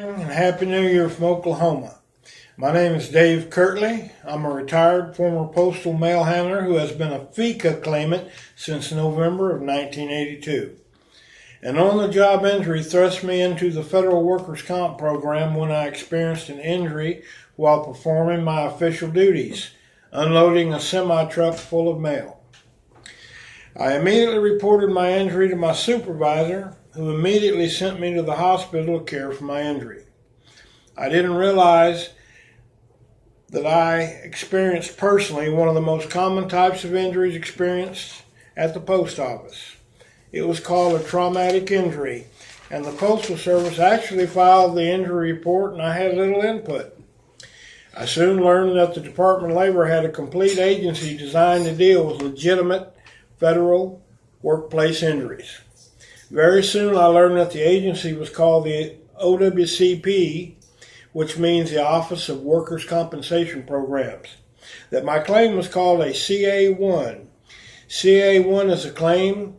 And Happy New Year from Oklahoma. My name is Dave Kirtley. I'm a retired former postal mail handler who has been a FECA claimant since November of 1982. An on-the-job injury thrust me into the federal workers' comp program when I experienced an injury while performing my official duties, unloading a semi-truck full of mail. I immediately reported my injury to my supervisor, who immediately sent me to the hospital to care for my injury. I didn't realize that I experienced personally one of the most common types of injuries experienced at the post office. It was called a traumatic injury, and the Postal Service actually filed the injury report, and I had little input. I soon learned that the Department of Labor had a complete agency designed to deal with legitimate federal workplace injuries. Very soon I learned that the agency was called the OWCP, which means the Office of Workers' Compensation Programs, that my claim was called a CA1. CA1 is a claim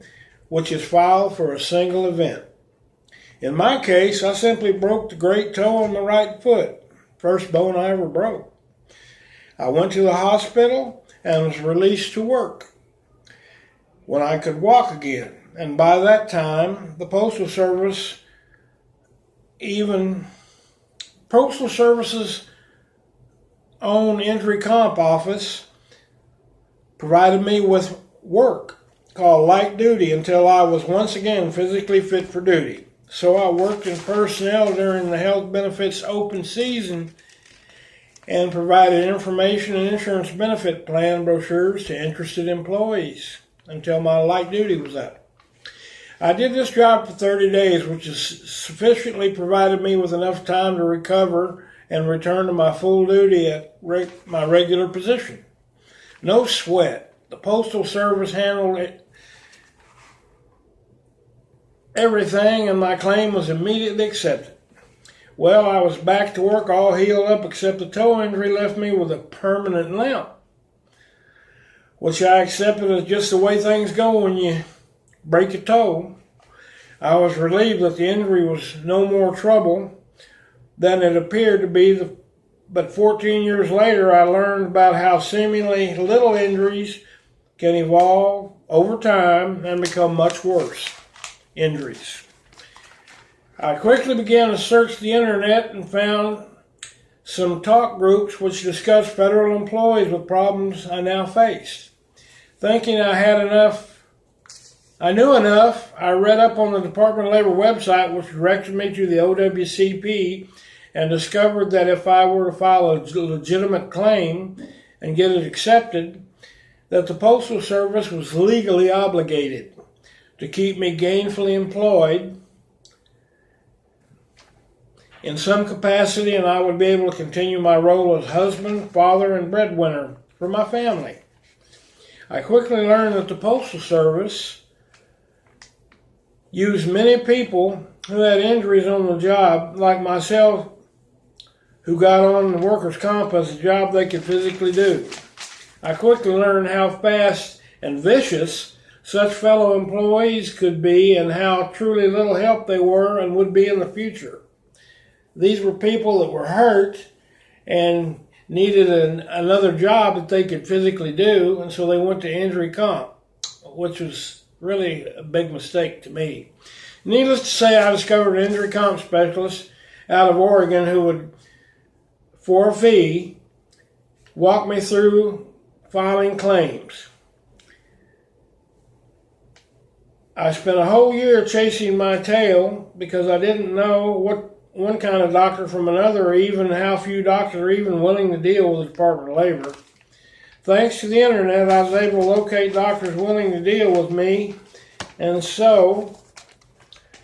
which is filed for a single event. In my case, I simply broke the great toe on the right foot, first bone I ever broke. I went to the hospital and was released to work when I could walk again. And by that time, the Postal Service's own injury comp office provided me with work called light duty until I was once again physically fit for duty. So I worked in personnel during the health benefits open season and provided information and insurance benefit plan brochures to interested employees until my light duty was up. I did this job for 30 days, which has sufficiently provided me with enough time to recover and return to my full duty at my regular position. No sweat. The Postal Service handled everything, and my claim was immediately accepted. Well, I was back to work all healed up, except the toe injury left me with a permanent limp, which I accepted as just the way things go when you break a toe. I was relieved that the injury was no more trouble than it appeared to be, but 14 years later I learned about how seemingly little injuries can evolve over time and become much worse injuries. I quickly began to search the internet and found some talk groups which discussed federal employees with problems I now faced. Thinking I knew enough, I read up on the Department of Labor website, which directed me to the OWCP, and discovered that if I were to file a legitimate claim and get it accepted, that the Postal Service was legally obligated to keep me gainfully employed in some capacity, and I would be able to continue my role as husband, father, and breadwinner for my family. I quickly learned that the Postal Service used many people who had injuries on the job, like myself, who got on the workers' comp as a job they could physically do. I quickly learned how fast and vicious such fellow employees could be and how truly little help they were and would be in the future. These were people that were hurt and needed another job that they could physically do, and so they went to injury comp, which was really a big mistake to me. Needless to say, I discovered an injury comp specialist out of Oregon who would, for a fee, walk me through filing claims. I spent a whole year chasing my tail because I didn't know what one kind of doctor from another, or even how few doctors are even willing to deal with the Department of Labor. Thanks to the internet, I was able to locate doctors willing to deal with me, and so,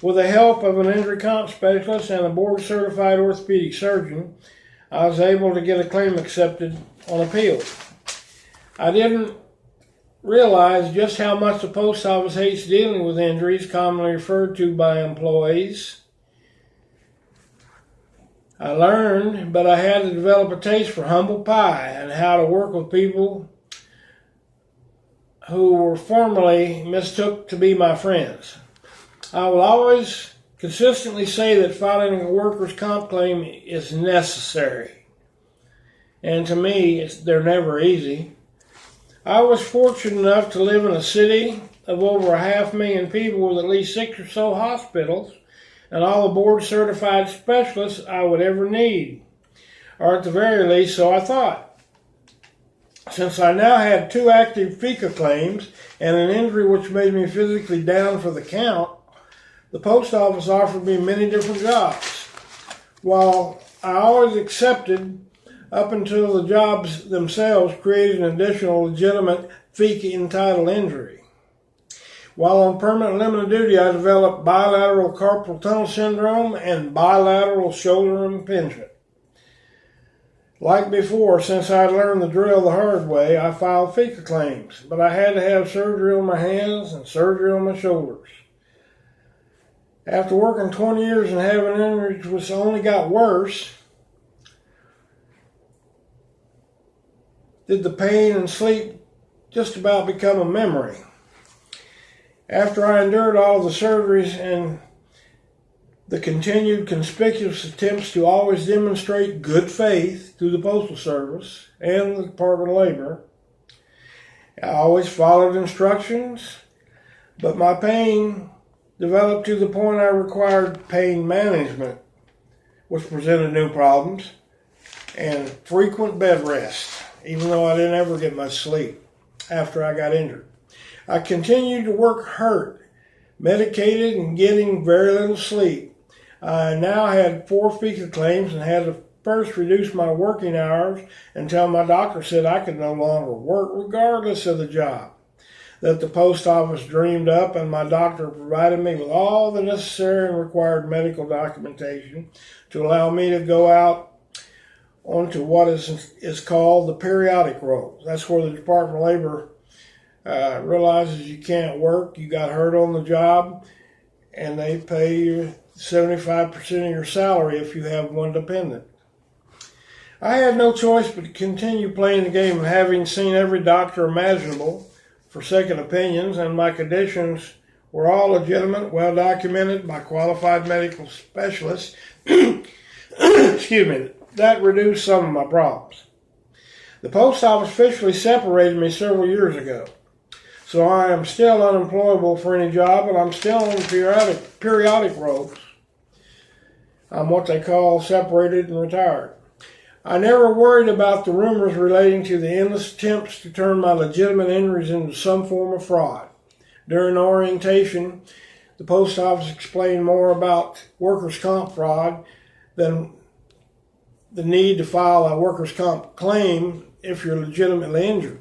with the help of an injury comp specialist and a board-certified orthopedic surgeon, I was able to get a claim accepted on appeal. I didn't realize just how much the post office hates dealing with injuries commonly referred to by employees. I learned, but I had to develop a taste for humble pie and how to work with people who were formerly mistook to be my friends. I will always consistently say that filing a workers' comp claim is necessary. And to me, they're never easy. I was fortunate enough to live in a city of over 500,000 people with at least 6 or so hospitals and all the board-certified specialists I would ever need, or at the very least, so I thought. Since I now had 2 active FECA claims and an injury which made me physically down for the count, the post office offered me many different jobs. While I always accepted up until the jobs themselves created an additional legitimate FECA entitled injury. While on permanent limited duty, I developed bilateral carpal tunnel syndrome and bilateral shoulder impingement. Like before, since I had learned the drill the hard way, I filed FECA claims, but I had to have surgery on my hands and surgery on my shoulders. After working 20 years and having injuries which only got worse, did the pain and sleep just about become a memory. After I endured all the surgeries and the continued conspicuous attempts to always demonstrate good faith through the Postal Service and the Department of Labor, I always followed instructions, but my pain developed to the point I required pain management, which presented new problems, and frequent bed rest, even though I didn't ever get much sleep after I got injured. I continued to work hurt, medicated, and getting very little sleep. I now had 4 FECA claims and had to first reduce my working hours until my doctor said I could no longer work regardless of the job that the post office dreamed up, and my doctor provided me with all the necessary and required medical documentation to allow me to go out onto what is called the periodic roll. That's where the Department of Labor realizes you can't work, you got hurt on the job, and they pay you 75% of your salary if you have one dependent. I had no choice but to continue playing the game, having seen every doctor imaginable for second opinions, and my conditions were all legitimate, well documented by qualified medical specialists. Excuse me, that reduced some of my problems. The post office officially separated me several years ago, so I am still unemployable for any job, and I'm still on periodic rolls. I'm what they call separated and retired. I never worried about the rumors relating to the endless attempts to turn my legitimate injuries into some form of fraud. During orientation, the post office explained more about workers' comp fraud than the need to file a workers' comp claim if you're legitimately injured.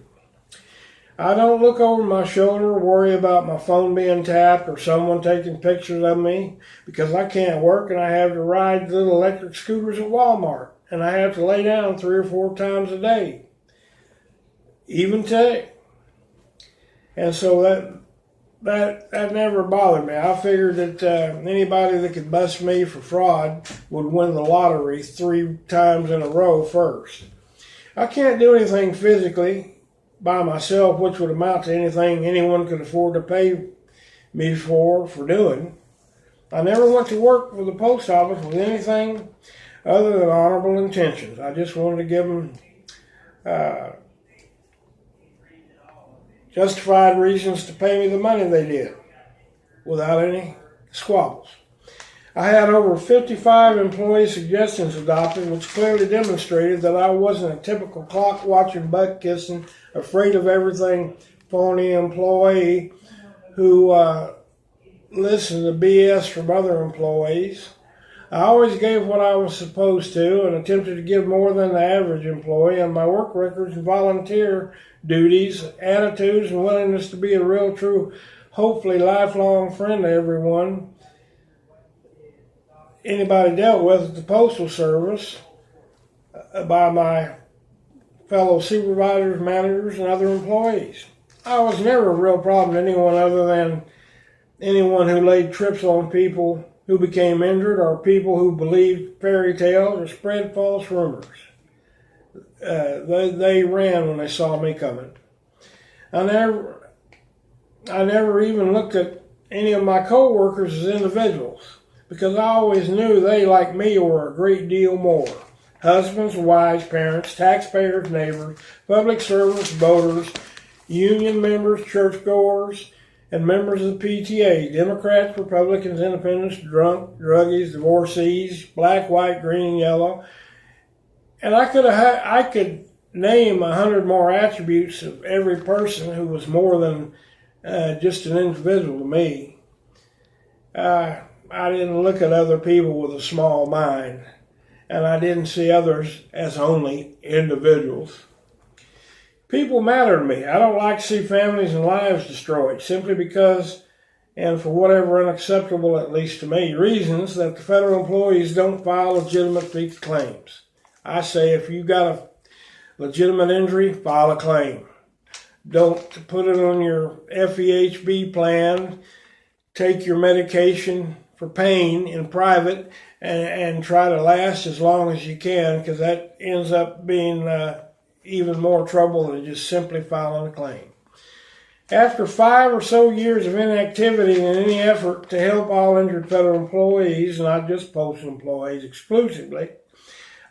I don't look over my shoulder or worry about my phone being tapped or someone taking pictures of me because I can't work and I have to ride little electric scooters at Walmart and I have to lay down 3 or 4 times a day, even today. And so that never bothered me. I figured that anybody that could bust me for fraud would win the lottery 3 times in a row first. I can't do anything physically by myself, which would amount to anything anyone could afford to pay me for doing. I never went to work for the post office with anything other than honorable intentions. I just wanted to give them justified reasons to pay me the money they did without any squabbles. I had over 55 employee suggestions adopted, which clearly demonstrated that I wasn't a typical clock-watching, butt-kissing, afraid of everything phony employee who listened to BS from other employees. I always gave what I was supposed to and attempted to give more than the average employee, and my work records and volunteer duties, attitudes, and willingness to be a real, true, hopefully lifelong friend to everyone anybody dealt with at the Postal Service by my fellow supervisors, managers, and other employees. I was never a real problem to anyone other than anyone who laid trips on people who became injured or people who believed fairy tales or spread false rumors. They ran when they saw me coming. I never even looked at any of my co-workers as individuals. because I always knew they, like me, were a great deal more. Husbands, wives, parents, taxpayers, neighbors, public servants, voters, union members, churchgoers, and members of the PTA, Democrats, Republicans, Independents, drunk, druggies, divorcees, black, white, green, and yellow. And I could name 100 more attributes of every person who was more than just an individual to me. I didn't look at other people with a small mind, and I didn't see others as only individuals. People matter to me. I don't like to see families and lives destroyed simply because, and for whatever unacceptable, at least to me, reasons that the federal employees don't file legitimate FECA claims. I say if you got a legitimate injury, file a claim. Don't put it on your FEHB plan. Take your medication for pain in private and try to last as long as you can, because that ends up being even more trouble than just simply filing a claim. After 5 or so years of inactivity in any effort to help all injured federal employees, not just postal employees exclusively,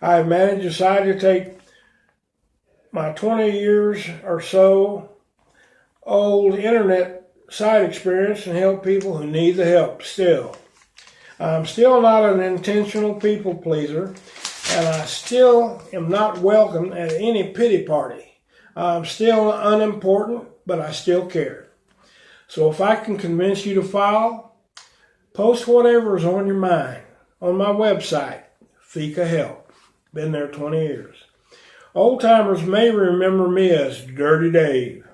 I managed to decide to take my 20 years or so old internet site experience and help people who need the help still. I'm still not an intentional people pleaser, and I still am not welcome at any pity party. I'm still unimportant, but I still care. So if I can convince you to file, post whatever is on your mind on my website, FECA Help. Been there 20 years. Old timers may remember me as Dirty Dave,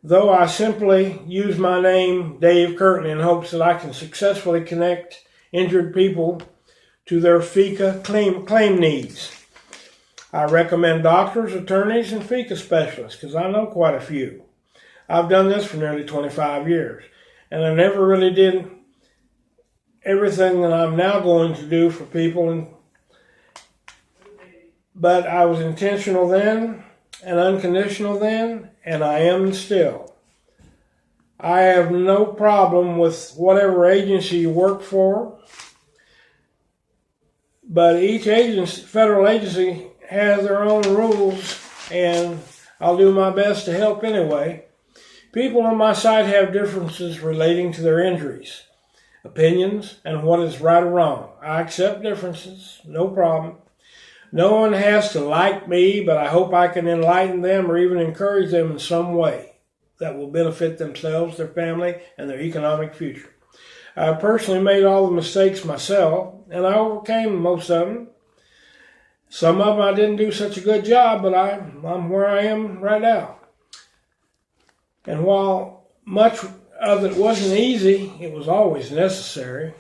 though I simply use my name, Dave Kirtley, in hopes that I can successfully connect injured people to their FECA claim needs. I recommend doctors, attorneys, and FECA specialists because I know quite a few. I've done this for nearly 25 years, and I never really did everything that I'm now going to do for people, but I was intentional then and unconditional then, and I am still. I have no problem with whatever agency you work for, but each federal agency has their own rules, and I'll do my best to help anyway. People on my side have differences relating to their injuries, opinions, and what is right or wrong. I accept differences, no problem. No one has to like me, but I hope I can enlighten them or even encourage them in some way that will benefit themselves, their family, and their economic future. I personally made all the mistakes myself, and I overcame most of them. Some of them I didn't do such a good job, but I'm where I am right now. And while much of it wasn't easy, it was always necessary.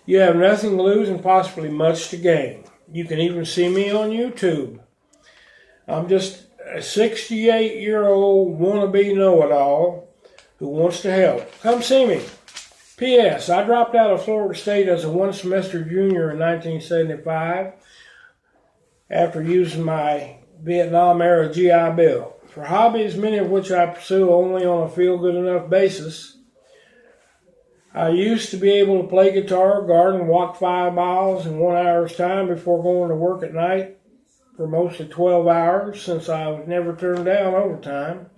You have nothing to lose and possibly much to gain. You can even see me on YouTube. I'm just a 68-year-old wannabe know-it-all who wants to help. Come see me. P.S. I dropped out of Florida State as a one-semester junior in 1975 after using my Vietnam-era GI Bill. For hobbies, many of which I pursue only on a feel-good-enough basis, I used to be able to play guitar, garden, walk 5 miles in 1 hour's time before going to work at night for mostly 12 hours, since I was never turned down overtime.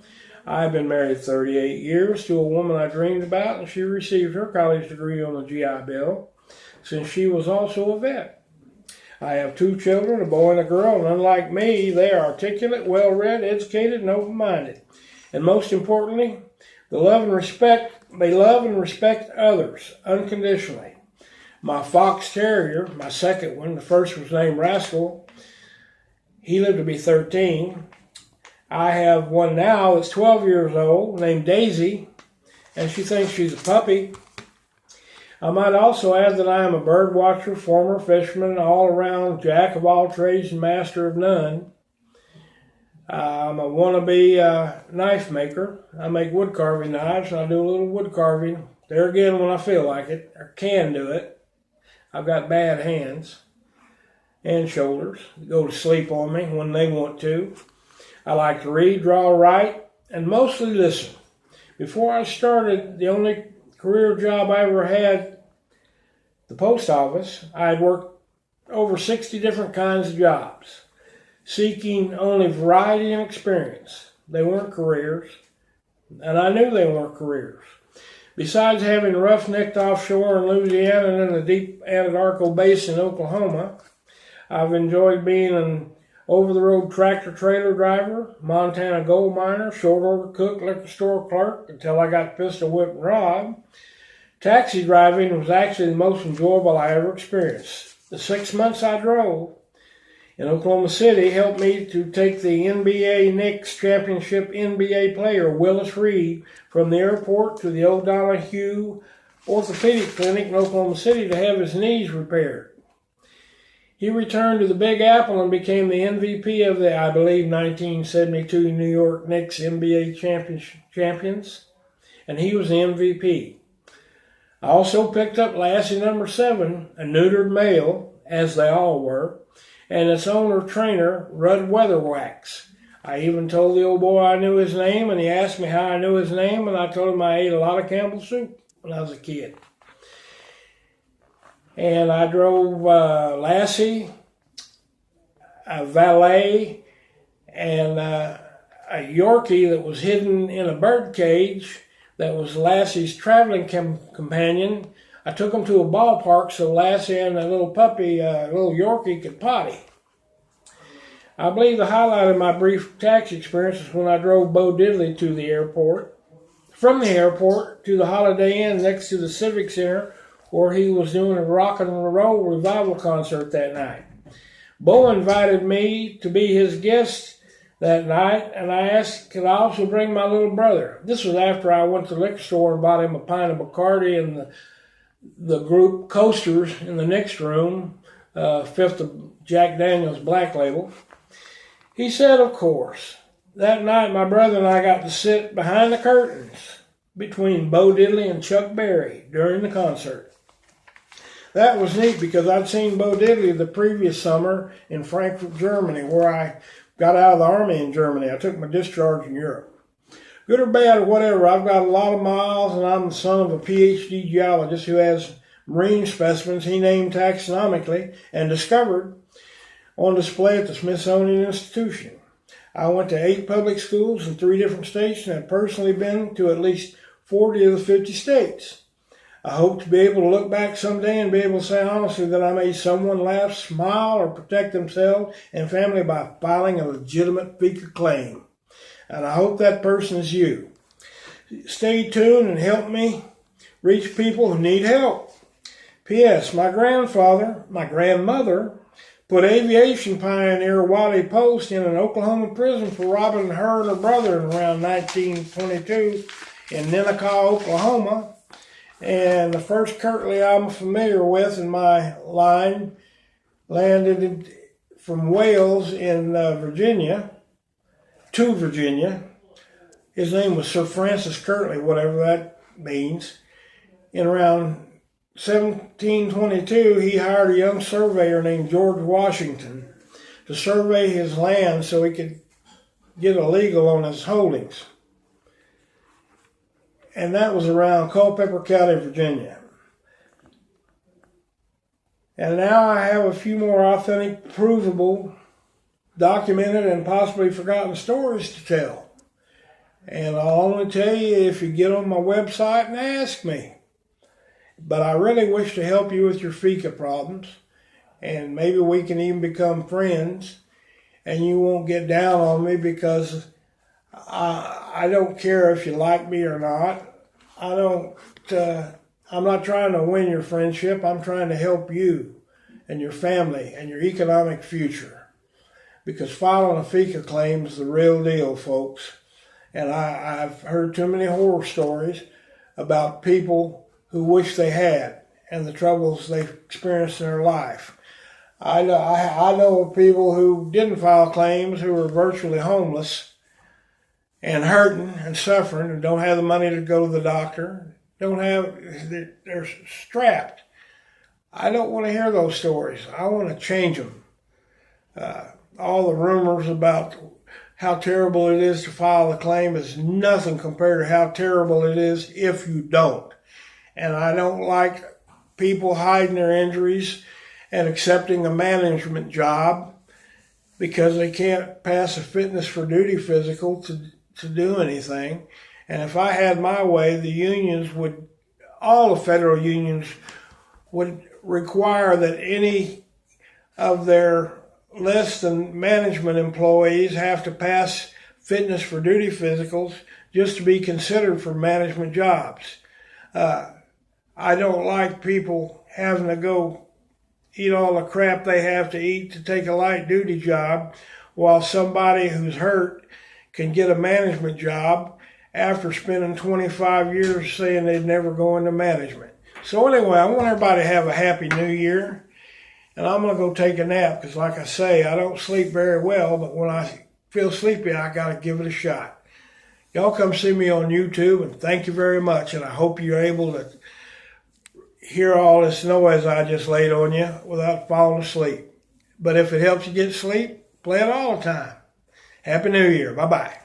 I've been married 38 years to a woman I dreamed about, and she received her college degree on the GI Bill, since she was also a vet. I have 2 children, a boy and a girl, and unlike me, they are articulate, well-read, educated, and open-minded. And most importantly, they love and respect others unconditionally. My fox terrier, my second one, the first was named Rascal. He lived to be 13. I have one now that's 12 years old named Daisy, and she thinks she's a puppy. I might also add that I am a bird watcher, former fisherman, all-around jack of all trades and master of none. I'm a wannabe knife maker. I make wood carving knives, and I do a little wood carving there again when I feel like it, or can do it. I've got bad hands and shoulders that go to sleep on me when they want to. I like to read, draw, write, and mostly listen. Before I started, the only career job I ever had, the post office, I had worked over 60 different kinds of jobs, seeking only variety and experience. They weren't careers, and I knew they weren't careers. Besides having roughnecked offshore in Louisiana and in the deep Anadarko Basin in Oklahoma, I've enjoyed being an over-the-road tractor-trailer driver, Montana gold miner, short-order cook, liquor store clerk, until I got pistol whipped and robbed. Taxi driving was actually the most enjoyable I ever experienced. The 6 months I drove in Oklahoma City helped me to take the NBA Knicks championship NBA player Willis Reed from the airport to the O'Donohue Orthopedic Clinic in Oklahoma City to have his knees repaired. He returned to the Big Apple and became the MVP of the, I believe, 1972 New York Knicks NBA champions, and he was the MVP. I also picked up Lassie number 7, a neutered male, as they all were, and its owner-trainer, Rudd Weatherwax. I even told the old boy I knew his name, and he asked me how I knew his name, and I told him I ate a lot of Campbell's soup when I was a kid. And I drove Lassie, a valet, and a Yorkie that was hidden in a bird cage that was Lassie's traveling companion. I took him to a ballpark so Lassie and the little puppy, little Yorkie, could potty. I believe the highlight of my brief taxi experience is when I drove Bo Diddley to the airport. From the airport to the Holiday Inn next to the Civic Center, where he was doing a rock and roll revival concert that night. Bo invited me to be his guest that night, and I asked, could I also bring my little brother? This was after I went to the liquor store and bought him a pint of Bacardi and the group Coasters in the next room, fifth of Jack Daniel's Black Label. He said, of course. That night, my brother and I got to sit behind the curtains between Bo Diddley and Chuck Berry during the concert. That was neat because I'd seen Bo Diddley the previous summer in Frankfurt, Germany, where I got out of the Army in Germany. I took my discharge in Europe. Good or bad or whatever, I've got a lot of miles, and I'm the son of a PhD geologist who has marine specimens he named taxonomically and discovered on display at the Smithsonian Institution. I went to 8 public schools in 3 different states and have personally been to at least 40 of the 50 states. I hope to be able to look back someday and be able to say honestly that I made someone laugh, smile, or protect themselves and family by filing a legitimate FECA claim. And I hope that person is you. Stay tuned and help me reach people who need help. P.S. My grandmother, put aviation pioneer Wally Post in an Oklahoma prison for robbing her and her brother in around 1922 in Ninnekah, Oklahoma. And the first Kirtley I'm familiar with in my line landed from Wales in Virginia to Virginia. His name was Sir Francis Kirtley, whatever that means. In around 1722, he hired a young surveyor named George Washington to survey his land so he could get a legal on his holdings. And that was around Culpeper County, Virginia. And now I have a few more authentic, provable, documented, and possibly forgotten stories to tell. And I'll only tell you if you get on my website and ask me. But I really wish to help you with your FECA problems. And maybe we can even become friends. And you won't get down on me because I don't care if you like me or not. I'm not trying to win your friendship. I'm trying to help you and your family and your economic future. Because filing a FECA claim is the real deal, folks. And I've heard too many horror stories about people who wish they had and the troubles they've experienced in their life. I know of people who didn't file claims who were virtually homeless and hurting and suffering and don't have the money to go to the doctor. They're strapped. I don't want to hear those stories. I want to change them. All the rumors about how terrible it is to file a claim is nothing compared to how terrible it is if you don't. And I don't like people hiding their injuries and accepting a management job because they can't pass a fitness for duty physical to do anything. And if I had my way, the unions would, all the federal unions would require that any of their less than management employees have to pass fitness for duty physicals just to be considered for management jobs. I don't like people having to go eat all the crap they have to eat to take a light duty job while somebody who's hurt can get a management job after spending 25 years saying they'd never go into management. So anyway, I want everybody to have a happy new year. And I'm going to go take a nap because, like I say, I don't sleep very well. But when I feel sleepy, I got to give it a shot. Y'all come see me on YouTube, and thank you very much. And I hope you're able to hear all this noise I just laid on you without falling asleep. But if it helps you get sleep, play it all the time. Happy New Year. Bye-bye.